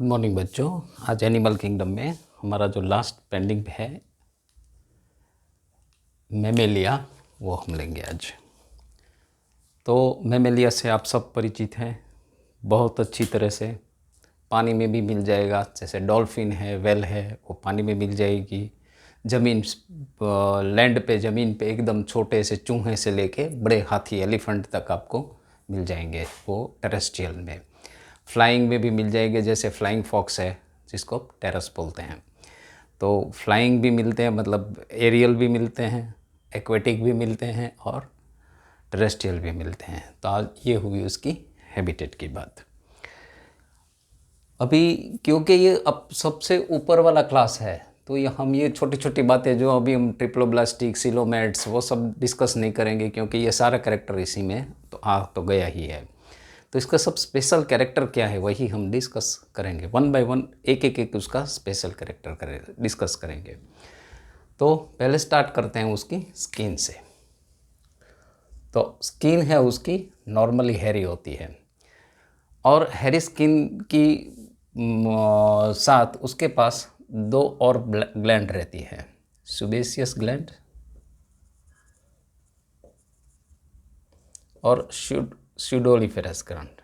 Good morning बच्चों। आज animal kingdom में हमारा जो लास्ट पेंडिंग है मैमेलिया, वो हम लेंगे आज। तो मैमेलिया से आप सब परिचित हैं बहुत अच्छी तरह से। पानी में भी मिल जाएगा, जैसे डॉल्फिन है, वेल है, वो पानी में मिल जाएगी। ज़मीन लैंड पे, ज़मीन पे एकदम छोटे से चूहे से लेके बड़े हाथी एलिफेंट तक आपको मिल जाएंगे, वो टेरेस्ट्रियल में। फ्लाइंग में भी मिल जाएंगे, जैसे फ्लाइंग फॉक्स है जिसको टेरस बोलते हैं। तो फ्लाइंग भी मिलते हैं, मतलब एरियल भी मिलते हैं, एक्वेटिक भी मिलते हैं और टेरेस्ट्रियल भी मिलते हैं। तो आज ये हुई उसकी हैबिटेट की बात। अभी क्योंकि ये अब सबसे ऊपर वाला क्लास है, तो ये हम ये छोटी छोटी बातें जो अभी हम ट्रिप्लोब्लास्टिक, सिलोमेट्स, वो सब डिस्कस नहीं करेंगे, क्योंकि ये सारा कैरेक्टर इसी में तो आ तो गया ही है। तो इसका सब स्पेशल कैरेक्टर क्या है वही हम डिस्कस करेंगे, वन बाय वन, एक उसका स्पेशल कैरेक्टर डिस्कस करेंगे। तो पहले स्टार्ट करते हैं उसकी स्किन से। तो स्किन है उसकी नॉर्मली हैरी होती है, और हैरी स्किन की साथ उसके पास दो और ग्लैंड रहती है, सुबेसियस ग्लैंड और स्यूडोलिफेरस ग्लैंड।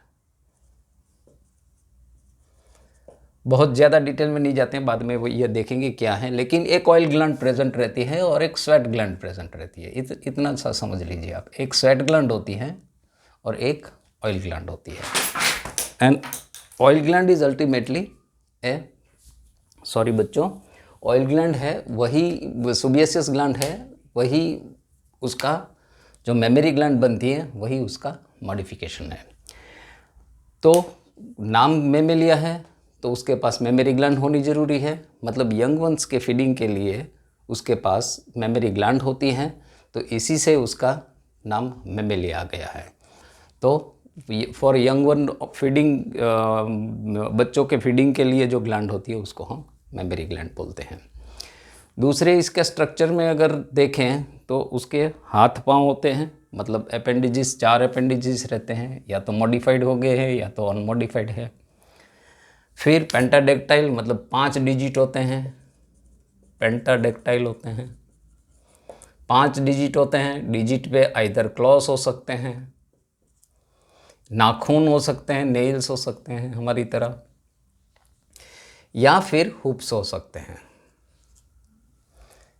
बहुत ज़्यादा डिटेल में नहीं जाते हैं, बाद में वो ये देखेंगे क्या है। लेकिन एक ऑयल ग्लैंड प्रेजेंट रहती है और एक स्वेट ग्लैंड प्रेजेंट रहती है। इतना सा समझ लीजिए आप, एक स्वेट ग्लैंड होती है और एक ऑयल ग्लैंड होती है। And oil gland is ultimately sorry बच्चों, ऑयल ग्लैंड है वही, सुबियसियस ग्लैंड है वही, उसका जो मेमोरी ग्लैंड बनती है वही उसका मॉडिफिकेशन है। तो नाम मेमेलिया है तो उसके पास मेमोरी ग्लैंड होनी ज़रूरी है, मतलब यंग वंस के फीडिंग के लिए उसके पास मेमोरी ग्लैंड होती हैं, तो इसी से उसका नाम मेमेलिया आ गया है। तो फॉर यंग वन फीडिंग, बच्चों के फीडिंग के लिए जो ग्लैंड होती है उसको हम मेमोरी ग्लैंड बोलते हैं। दूसरे इसके स्ट्रक्चर में अगर देखें तो उसके हाथ पांव होते हैं, मतलब अपेंडिजिस, 4 अपेंडिजिस रहते हैं, या तो मॉडिफाइड हो गए हैं या तो अनमॉडिफाइड है। फिर पेंटाडेक्टाइल, मतलब 5 डिजिट होते हैं, पेंटाडेक्टाइल होते हैं, 5 डिजिट होते हैं। डिजिट पे आइदर क्लॉस हो सकते हैं, नाखून हो सकते हैं, नेल्स हो सकते हैं हमारी तरह, या फिर हुप्स हो सकते हैं।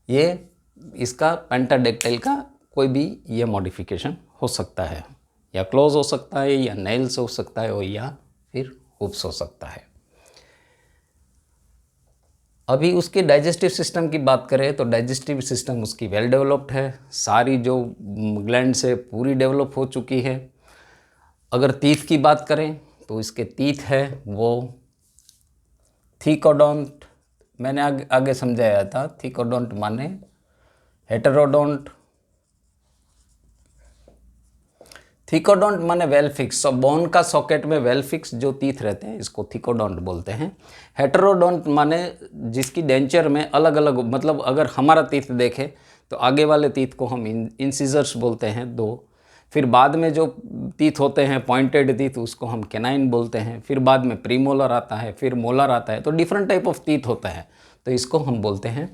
ये इसका पेंटाडेक्टाइल का कोई भी ये मॉडिफिकेशन हो सकता है, या क्लोज हो सकता है, या नेल्स हो सकता है, या फिर हुप्स हो सकता है। अभी उसके डाइजेस्टिव सिस्टम की बात करें तो डाइजेस्टिव सिस्टम उसकी वेल डेवलप्ड है, सारी जो ग्लैंड से पूरी डेवलप हो चुकी है। अगर टीथ की बात करें तो इसके टीथ है वो थीकोडोंट, मैंने आगे समझाया था। थीकोडोंट माने हेटेरोडोंट, थीकोडोंट माने वेल फिक्स, सो बोन का सॉकेट में वेल फिक्स जो टीथ रहते हैं इसको थीकोडोंट बोलते हैं। हेटेरोडोंट माने जिसकी डेंचर में अलग अलग, मतलब अगर हमारा टीथ देखें तो आगे वाले टीथ को हम इंसिजर्स बोलते हैं 2, फिर बाद में जो टीथ होते हैं पॉइंटेड टीथ उसको हम कैनाइन बोलते हैं, फिर बाद में प्रीमोलर आता है, फिर मोलर आता है, तो डिफरेंट टाइप ऑफ टीथ होता है, तो इसको हम बोलते हैं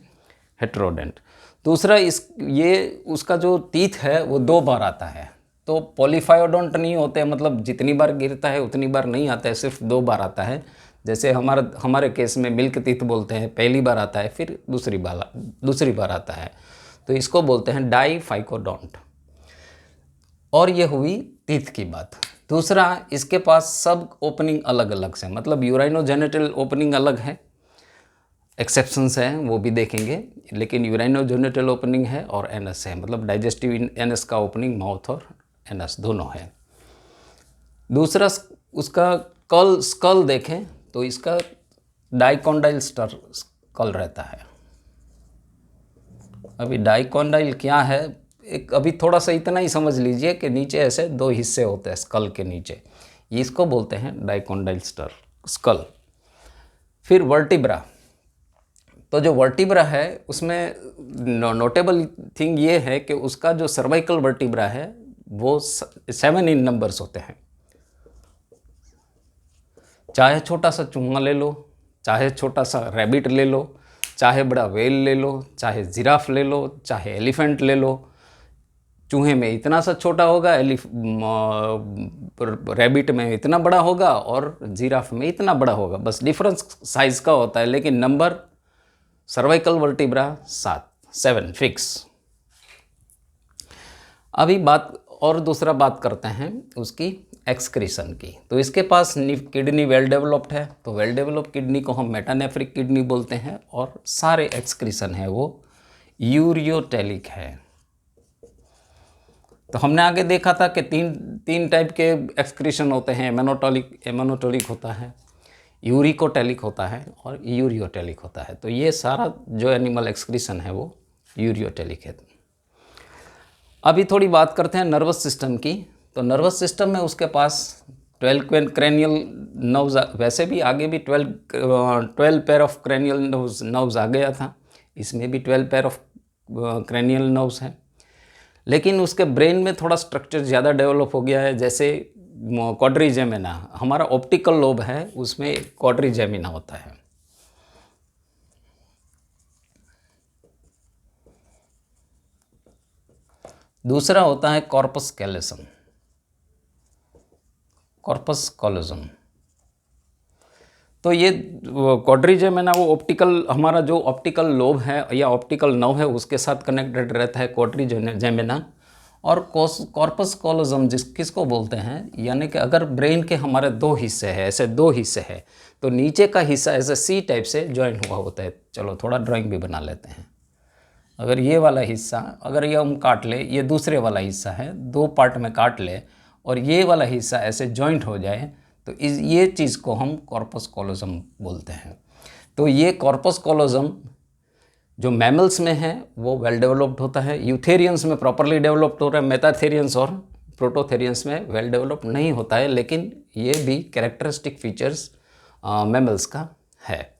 हेटेरोडेंट। दूसरा ये उसका जो टीथ है वो 2 बार आता है, तो पॉलीफायोडोंट नहीं होते, मतलब जितनी बार गिरता है उतनी बार नहीं आता है, सिर्फ 2 बार आता है। जैसे हमारे केस में मिल्क टीथ बोलते हैं, पहली बार आता है फिर दूसरी बार आता है, तो इसको बोलते हैं डाईफाइकोडोंट। और ये हुई टीथ की बात। दूसरा, इसके पास सब ओपनिंग अलग अलग से, मतलब यूराइनोजेनिटल ओपनिंग अलग है, एक्सेप्शंस हैं वो भी देखेंगे, लेकिन यूराइनोजेनिटल ओपनिंग है और एनस है, मतलब डाइजेस्टिव एनस का ओपनिंग माउथ और एनस दोनों है। दूसरा, उसका स्कल देखें तो इसका डाइकोंडाइल स्कल रहता है। अभी डाइकोंडाइल क्या है, एक अभी थोड़ा सा इतना ही समझ लीजिए कि नीचे ऐसे 2 हिस्से होते हैं स्कल के नीचे, इसको बोलते हैं डाइकोंडाइल स्कल। फिर वर्टिब्रा, तो जो वर्टिब्रा है उसमें नोटेबल थिंग ये है कि उसका जो सर्वाइकल वर्टिब्रा है वो 7 इन नंबर्स होते हैं। चाहे छोटा सा चूहा ले लो, चाहे छोटा सा रैबिट ले लो, चाहे बड़ा व्हेल ले लो, चाहे जिराफ ले लो, चाहे एलिफेंट ले लो, चूहे में इतना सा छोटा होगा, रैबिट में इतना बड़ा होगा और जिराफ में इतना बड़ा होगा, बस डिफरेंस साइज का होता है, लेकिन नंबर सर्वाइकल वर्टिब्रा 7 फिक्स। अभी दूसरा बात करते हैं उसकी एक्सक्रीशन की। तो इसके पास किडनी वेल डेवलप्ड है, तो वेल डेवलप्ड किडनी को हम मेटानेफ्रिक किडनी बोलते हैं, और सारे एक्सक्रीशन है वो यूरियोटेलिक है। तो हमने आगे देखा था कि तीन टाइप के एक्सक्रीशन होते हैं, एमोनोटोलिक होता है, यूरिकोटेलिक होता है और यूरियोटेलिक होता है। तो ये सारा जो एनिमल एक्सक्रीशन है वो यूरियोटेलिक है। अभी थोड़ी बात करते हैं नर्वस सिस्टम की। तो नर्वस सिस्टम में उसके पास 12 क्रेनियल नर्व्स, वैसे भी आगे भी 12 पेयर ऑफ क्रेनियल नर्व्स आ गया था, इसमें भी 12 पेयर ऑफ क्रेनियल नर्व्स हैं, लेकिन उसके ब्रेन में थोड़ा स्ट्रक्चर ज़्यादा डेवलप हो गया है। जैसे क्वाड्रिजेमिना, हमारा ऑप्टिकल लोब है, उसमें क्वाड्रिजेमिना होता है। दूसरा होता है कॉर्पस कैलोसम, कॉर्पस कॉलोसम। तो ये क्वाड्रिजेमिना वो ऑप्टिकल, हमारा जो ऑप्टिकल लोब है या ऑप्टिकल नर्व है उसके साथ कनेक्टेड रहता है क्वाड्रिजेमिना। और कॉर्पस कॉलोसम किसको बोलते हैं, यानी कि अगर ब्रेन के हमारे दो हिस्से हैं, ऐसे दो हिस्से हैं, तो नीचे का हिस्सा ऐसे सी टाइप से ज्वाइन हुआ होता है। चलो थोड़ा ड्राइंग भी बना लेते हैं। अगर ये वाला हिस्सा, अगर ये हम काट ले, ये दूसरे वाला हिस्सा है, दो पार्ट में काट ले और ये वाला हिस्सा ऐसे जॉइंट हो जाए, तो ये चीज़ को हम कॉर्पस कॉलोसम बोलते हैं। तो ये कॉर्पस कॉलोसम जो मैमल्स में है वो वेल डेवलप्ड होता है, यूथेरियंस में प्रॉपरली डेवलप्ड हो रहा है, मेटाथेरियंस और प्रोटोथेरियंस में वेल डेवलप्ड नहीं होता है, लेकिन ये भी कैरेक्टरिस्टिक फीचर्स मैमल्स का है।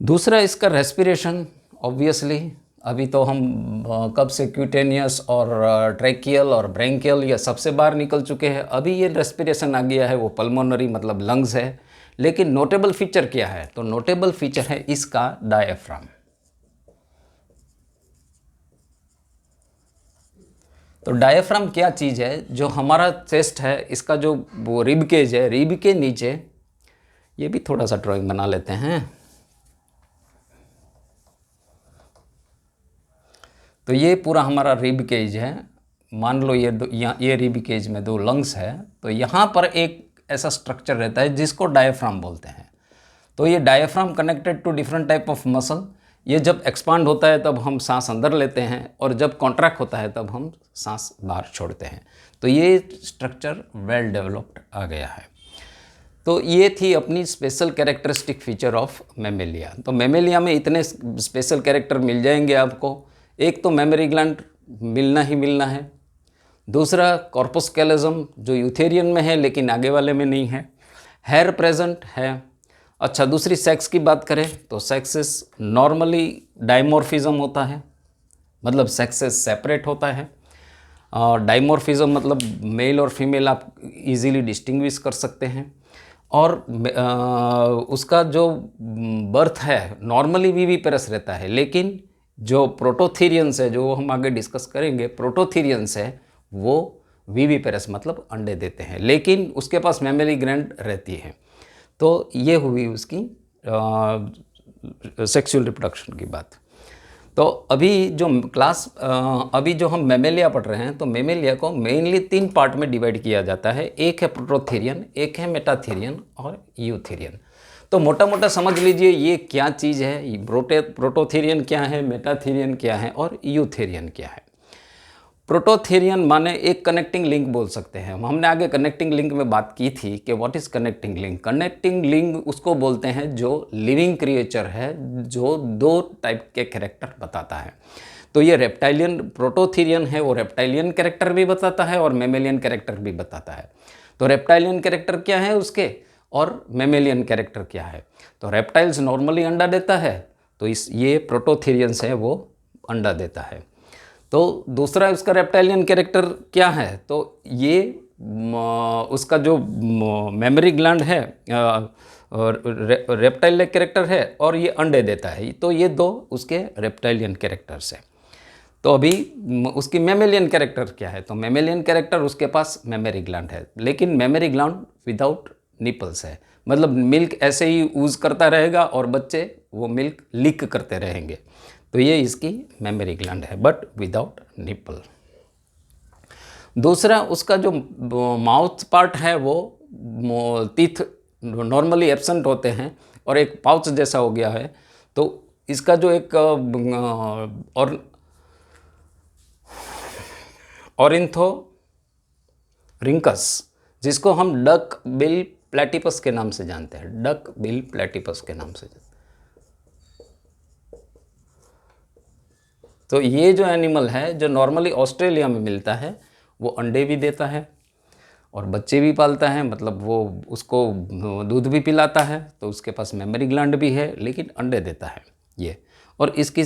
दूसरा इसका रेस्पिरेशन, ऑब्वियसली अभी तो हम कब से क्यूटेनियस और ट्रैकियल और ब्रैंकियल ये सबसे बाहर निकल चुके हैं। अभी ये रेस्पिरेशन आ गया है वो पल्मोनरी मतलब लंग्स है। लेकिन नोटेबल फीचर क्या है, तो नोटेबल फीचर है इसका डायफ्राम। तो डायफ्राम क्या चीज़ है, जो हमारा चेस्ट है इसका जो वो रिब केज है, रिब के नीचे, ये भी थोड़ा सा ड्राइंग बना लेते हैं। तो ये पूरा हमारा रिब केज है, मान लो ये रिब केज में दो लंग्स है, तो यहाँ पर एक ऐसा स्ट्रक्चर रहता है जिसको डायफ्राम बोलते हैं। तो ये diaphragm connected to different type of muscle, ये जब एक्सपांड होता है तब हम सांस अंदर लेते हैं और जब कॉन्ट्रैक्ट होता है तब हम सांस बाहर छोड़ते हैं। तो ये स्ट्रक्चर वेल डेवलप्ड आ गया है। तो ये थी अपनी special characteristic feature of Mammalia. तो मैमेलिया में इतने स्पेशल कैरेक्टर मिल जाएंगे आपको। एक तो मेमोरी ग्लैंड मिलना ही मिलना है, दूसरा कॉर्पस कैलोसम जो यूथेरियन में है लेकिन आगे वाले में नहीं है, हेयर प्रेजेंट है। अच्छा, दूसरी सेक्स की बात करें तो सेक्सेस नॉर्मली डाइमॉर्फिज्म होता है, मतलब सेक्सेस सेपरेट होता है। डाइमॉर्फिज्म मतलब मेल और फीमेल आप इजीली डिस्टिंग्विश कर सकते हैं। और उसका जो बर्थ है नॉर्मली विविपेरस रहता है, लेकिन जो प्रोटोथीरियंस है, जो हम आगे डिस्कस करेंगे, प्रोटोथीरियंस है वो विविपेरस मतलब अंडे देते हैं, लेकिन उसके पास मेमोरी ग्लैंड रहती है। तो ये हुई उसकी सेक्सुअल रिप्रोडक्शन की बात। तो अभी जो हम मेमेलिया पढ़ रहे हैं, तो मेमेलिया को मेनली 3 पार्ट में डिवाइड किया जाता है। एक है प्रोटोथीरियन, एक है मेटाथीरियन और यूथेरियन। तो मोटा मोटा समझ लीजिए ये क्या चीज़ है, प्रोटोथीरियन क्या है, मेटाथीरियन क्या है और यूथेरियन क्या है। प्रोटोथेरियन माने एक कनेक्टिंग लिंक बोल सकते हैं। हमने आगे कनेक्टिंग लिंक में बात की थी कि what is connecting link. Connecting link उसको बोलते हैं जो लिविंग क्रिएचर है, जो 2 टाइप के कैरेक्टर बताता है। तो ये रेप्टाइलियन प्रोटोथेरियन है, वो रेप्टाइलियन कैरेक्टर भी बताता है और मेमेलियन कैरेक्टर भी बताता है। तो रेप्टाइलियन कैरेक्टर क्या है उसके और मेमेलियन कैरेक्टर क्या है। तो रेप्टाइल्स नॉर्मली अंडा देता है, तो ये प्रोटोथेरियंस है वो अंडा देता है। तो दूसरा उसका रेप्टाइलियन कैरेक्टर क्या है, तो ये उसका जो मेमोरी ग्लैंड है रेप्टाइल कैरेक्टर है और ये अंडे देता है, तो ये दो उसके रेप्टाइलियन कैरेक्टर्स है। तो अभी उसकी मेमेलियन कैरेक्टर क्या है, तो मेमेलियन कैरेक्टर उसके पास मेमोरी ग्लैंड है, लेकिन मेमोरी ग्लैंड विदाउट निपल्स है, मतलब मिल्क ऐसे ही यूज़ करता रहेगा और बच्चे वो मिल्क लीक करते रहेंगे। तो ये इसकी मेमोरी ग्लैंड है बट विदाउट निपल। दूसरा उसका जो माउथ पार्ट है वो टीथ नॉर्मली एब्सेंट होते हैं और एक पाउच जैसा हो गया है। तो इसका जो एक और ऑरिन्थोरिंकस, जिसको हम डक बिल प्लेटिपस के नाम से जानते हैं, डक बिल प्लेटिपस के नाम से। तो ये जो एनिमल है जो नॉर्मली ऑस्ट्रेलिया में मिलता है, वो अंडे भी देता है और बच्चे भी पालता है, मतलब वो उसको दूध भी पिलाता है, तो उसके पास मेमोरी ग्लैंड भी है लेकिन अंडे देता है ये। और इसकी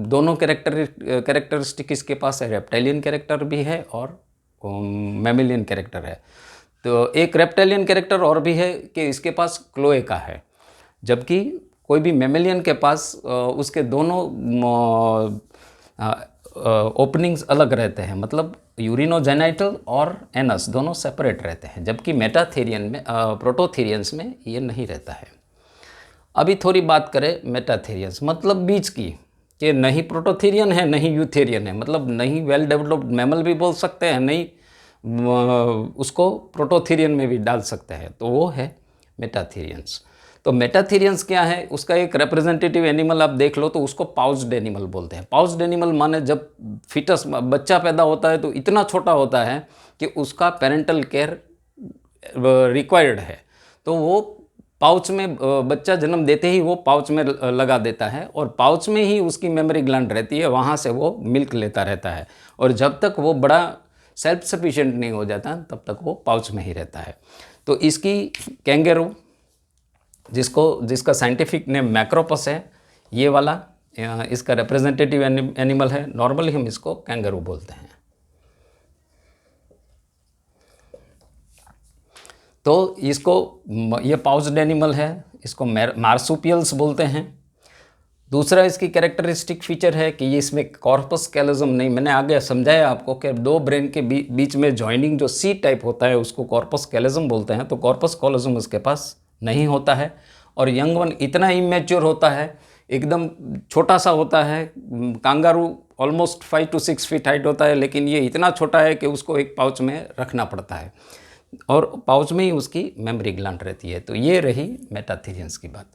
दोनों कैरेक्टरिस्टिक इसके पास है, रेप्टाइलियन कैरेक्टर भी है और मैमेलियन कैरेक्टर है। तो एक रेप्टाइलियन कैरेक्टर और भी है कि इसके पास क्लोएका है, जबकि कोई भी मैमेलियन के पास उसके दोनों ओपनिंग्स अलग रहते हैं, मतलब यूरिनोजेनाइटल और एनस दोनों सेपरेट रहते हैं, जबकि मेटाथेरियन में प्रोटोथेरियंस में ये नहीं रहता है। अभी थोड़ी बात करें मेटाथेरियंस, मतलब बीच की, कि नहीं प्रोटोथेरियन है नहीं यूथेरियन है, मतलब नहीं वेल डेवलप्ड मैमल भी बोल सकते हैं, नहीं उसको प्रोटोथेरियन में भी डाल सकते हैं, तो वो है मेटाथेरियंस। तो मेटाथेरियंस क्या है, उसका एक रिप्रेजेंटेटिव एनिमल आप देख लो तो उसको पाउच्ड एनिमल बोलते हैं। पाउच्ड एनिमल माने जब फीटस बच्चा पैदा होता है तो इतना छोटा होता है कि उसका पेरेंटल केयर रिक्वायर्ड है, तो वो पाउच में बच्चा जन्म देते ही वो पाउच में लगा देता है और पाउच में ही उसकी मेमोरी ग्लैंड रहती है, वहाँ से वो मिल्क लेता रहता है और जब तक वो बड़ा सेल्फ सफिशिएंट नहीं हो जाता तब तक वो पाउच में ही रहता है। तो इसकी कैंगेरू, जिसका साइंटिफिक नेम मैक्रोपस है, ये वाला इसका रिप्रेजेंटेटिव एनिमल है, नॉर्मली हम इसको कैंगेरू बोलते हैं। तो इसको, ये पाउच्ड एनिमल है, इसको मार्सुपियल्स बोलते हैं। दूसरा इसकी कैरेक्टरिस्टिक फीचर है कि ये इसमें कॉर्पस कैलोजम नहीं, मैंने आगे समझाया आपको कि दो ब्रेन के बीच में जॉइनिंग जो सी टाइप होता है उसको कॉर्पस कैलोजम बोलते हैं, तो कॉर्पस कैलोजम उसके पास नहीं होता है और यंग वन इतना इमेच्योर होता है, एकदम छोटा सा होता है। Kangaroo almost 5 to 6 feet height होता है, लेकिन ये इतना छोटा है कि उसको एक पाउच में रखना पड़ता है और पाउच में ही उसकी मेमोरी ग्लैंड रहती है। तो ये रही मेटाथेरियंस की बात।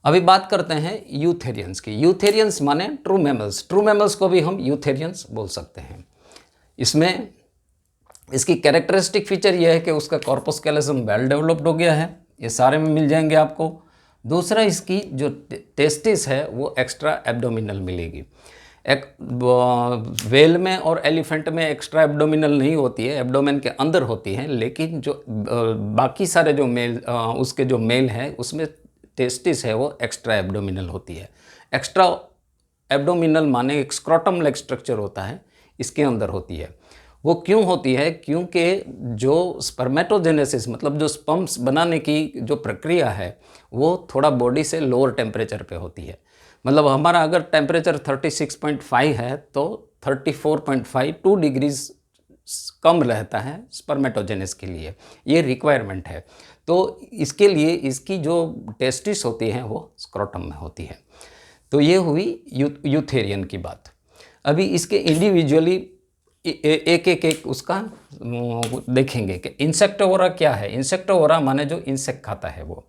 अभी बात करते हैं यूथेरियंस की। यूथेरियंस माने ट्रू मैमल्स, ट्रू मैमल्स को भी हम यूथेरियंस बोल सकते हैं। इसमें इसकी कैरेक्टरिस्टिक फीचर ये है कि उसका कॉर्पस कैलोजम वेल डेवलप्ड हो गया है, ये सारे में मिल जाएंगे आपको। दूसरा, इसकी जो टेस्टिस है वो एक्स्ट्रा एब्डोमिनल मिलेगी। एक वेल में और एलिफेंट में एक्स्ट्रा एब्डोमिनल नहीं होती है, एब्डोमेन के अंदर होती है, लेकिन जो बाकी सारे जो मेल उसके जो मेल है उसमें टेस्टिस है वो एक्स्ट्रा एब्डोमिनल होती है। एक्स्ट्रा एब्डोमिनल माने एक स्क्रोटम लाइक स्ट्रक्चर होता है, इसके अंदर होती है। वो क्यों होती है? क्योंकि जो स्पर्मेटोजेनेसिस मतलब जो स्पर्म्स बनाने की जो प्रक्रिया है वो थोड़ा बॉडी से लोअर टेम्परेचर पे होती है। मतलब हमारा अगर टेम्परेचर 36.5 है तो 34.5 2 डिग्रीज कम रहता है स्पर्मेटोजेनेस के लिए, ये रिक्वायरमेंट है। तो इसके लिए इसकी जो टेस्टिस होती हैं वो स्क्रोटम में होती है। तो ये हुई यूथेरियन की बात। अभी इसके इंडिविजुअली एक एक उसका देखेंगे कि इंसेक्टिवोरा क्या है। इंसेक्टिवोरा माने जो इंसेक्ट खाता है वो।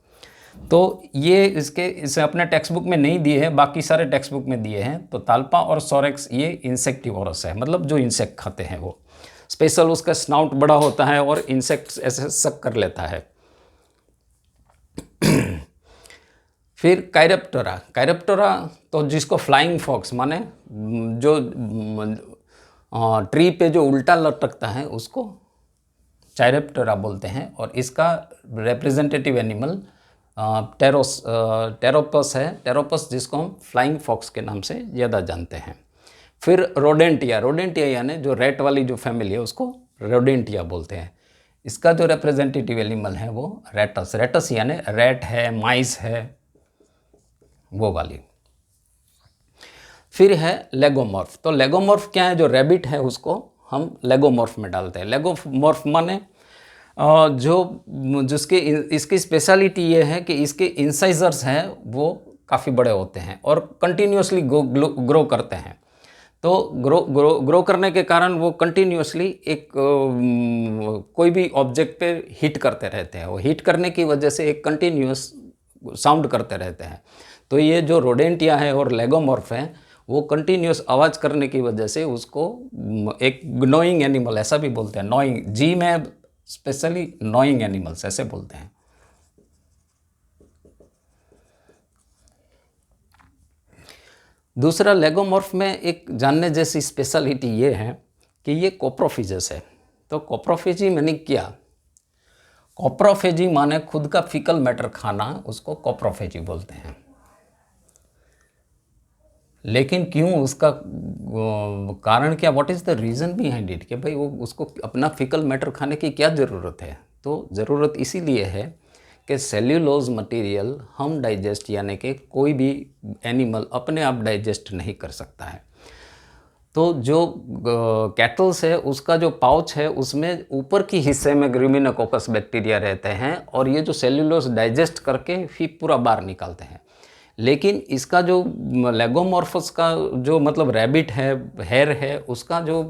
तो ये इसे अपने टेक्स्ट बुक में नहीं दिए हैं, बाकी सारे टेक्स्ट बुक में दिए हैं। तो ताल्पा और सोरेक्स ये इंसेक्टिवोरस है, मतलब जो इंसेक्ट खाते हैं वो। स्पेशल उसका स्नाउट बड़ा होता है और इंसेक्ट्स ऐसे सक कर लेता है। फिर कायरेप्टोरा, कायरेप्टोरा तो जिसको फ्लाइंग फॉक्स माने जो ट्री पे जो उल्टा लटकता है उसको चायरेप्टोरा बोलते हैं। और इसका रिप्रेजेंटेटिव एनिमल टेरोपस है, टेरोपस जिसको हम फ्लाइंग फॉक्स के नाम से ज़्यादा जानते हैं। फिर रोडेंटिया, रोडेंटिया यानी जो रेट वाली जो फैमिली है उसको रोडेंटिया बोलते हैं। इसका जो रिप्रेजेंटेटिव एनिमल है वो रेटस, रेटस यानी रैट है, माइस है, वो वाली। फिर है लेगोमॉर्फ। तो लेगोमॉर्फ क्या है, जो रैबिट है उसको हम लेगोमॉर्फ में डालते हैं। लेगोमॉर्फ माने जिसकी इसकी स्पेशलिटी ये है कि इसके इंसाइजर्स हैं वो काफ़ी बड़े होते हैं और कंटिन्यूसली ग्रो करते हैं। तो ग्रो करने के कारण वो कंटिन्यूसली एक कोई भी ऑब्जेक्ट पे हिट करते रहते हैं। वो हिट करने की वजह से एक कंटिन्यूस साउंड करते रहते हैं। तो ये जो रोडेंटिया है और लेगोमॉर्फ है वो कंटिन्यूस आवाज़ करने की वजह से उसको एक नॉइंग एनिमल ऐसा भी बोलते हैं। नॉइंग, जी में स्पेशली नॉइंग एनिमल्स ऐसे बोलते हैं। दूसरा, लेगोमॉर्फ में एक जानने जैसी स्पेशलिटी ये है कि ये कोप्रोफेजस है। तो कोप्रोफेजी माने क्या? कोप्रोफेजी माने खुद का फीकल मैटर खाना, उसको कोप्रोफेजी बोलते हैं। लेकिन क्यों, उसका कारण क्या, what is the reason behind it, कि भाई वो उसको अपना फीकल मैटर खाने की क्या ज़रूरत है? तो ज़रूरत इसीलिए है कि सेल्यूलोज मटेरियल हम डाइजेस्ट यानी कि कोई भी एनिमल अपने आप डाइजेस्ट नहीं कर सकता है। तो जो कैटल्स है उसका जो पाउच है उसमें ऊपर की हिस्से में ग्लूमिनोकोकस बैक्टीरिया रहते हैं और ये जो सेल्यूलोज डाइजेस्ट करके फिर पूरा बाहर निकालते हैं। लेकिन इसका जो लेगोमॉर्फस का जो मतलब रैबिट है, हेयर है, उसका जो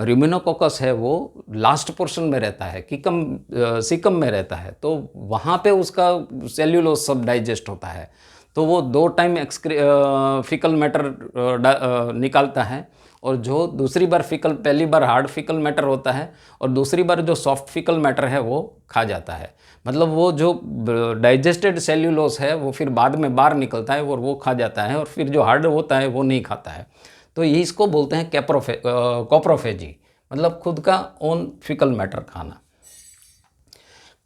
रूमिनोकोकस है वो लास्ट पोर्शन में रहता है, सीकम में रहता है। तो वहाँ पे उसका सेल्यूलोज सब डाइजेस्ट होता है। तो वो 2 टाइम फीकल मैटर निकालता है और जो दूसरी बार पहली बार हार्ड फीकल मैटर होता है और दूसरी बार जो सॉफ्ट फीकल मैटर है वो खा जाता है। मतलब वो जो डाइजेस्टेड सेल्यूलोज है वो फिर बाद में बाहर निकलता है और वो खा जाता है और फिर जो हार्ड होता है वो नहीं खाता है। तो ये इसको बोलते हैं कोप्रोफेजी, मतलब खुद का ओन फीकल मैटर खाना।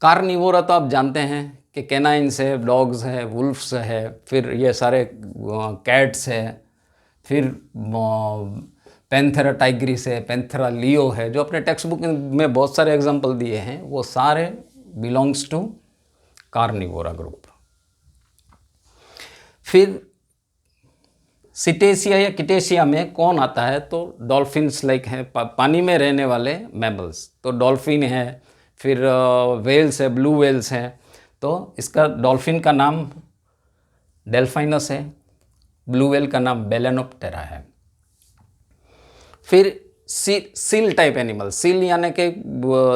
कार्निवोरा तो आप जानते हैं कि कैनाइन्स है, डॉग्स है, वुल्फ्स है, फिर ये सारे कैट्स है, फिर पैंथेरा टाइग्रिस है, पैंथेरा लियो है, जो अपने टेक्स्ट बुक में बहुत सारे एग्जाम्पल दिए हैं, वो सारे बिलोंग्स टू कार्निवोरा ग्रुप। फिर सिटेशिया या किटेशिया में कौन आता है? तो डॉल्फिन्स लाइक हैं, पानी में रहने वाले मैमल्स। तो डॉल्फिन है, फिर वेल्स है, ब्लू वेल्स हैं। तो इसका डॉल्फिन का नाम डेल्फाइनस है, ब्लू वेल का नाम बेलेनोप्टेरा है। फिर सील टाइप एनिमल, सील यानी कि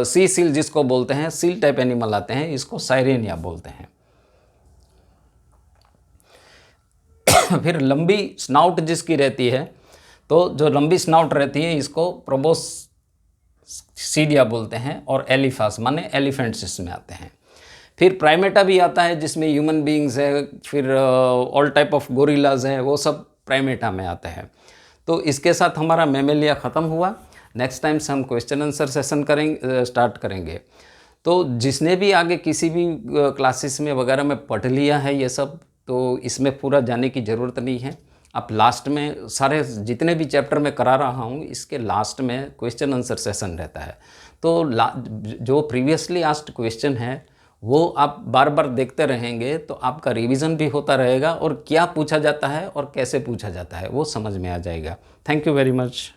सी सील जिसको बोलते हैं, सील टाइप एनिमल आते हैं, इसको साइरेनिया बोलते हैं। फिर लंबी स्नाउट जिसकी रहती है, तो जो लंबी स्नाउट रहती है इसको प्रोबोसीडिया बोलते हैं और एलिफास माने एलिफेंट्स इसमें आते हैं। फिर प्राइमेटा भी आता है जिसमें ह्यूमन बींग्स है, फिर ऑल टाइप ऑफ गोरिल्लाज है, वो सब प्राइमेटा में आते हैं। तो इसके साथ हमारा मैमेलिया ख़त्म हुआ। नेक्स्ट टाइम से हम क्वेश्चन आंसर सेशन स्टार्ट करेंगे। तो जिसने भी आगे किसी भी क्लासेस में वगैरह में पढ़ लिया है ये सब, तो इसमें पूरा जाने की ज़रूरत नहीं है। आप लास्ट में सारे जितने भी चैप्टर में करा रहा हूँ इसके लास्ट में क्वेश्चन आंसर सेशन रहता है। तो जो प्रीवियसली आस्क्ड क्वेश्चन है वो आप बार बार देखते रहेंगे तो आपका रिवीजन भी होता रहेगा और क्या पूछा जाता है और कैसे पूछा जाता है वो समझ में आ जाएगा। Thank you very much.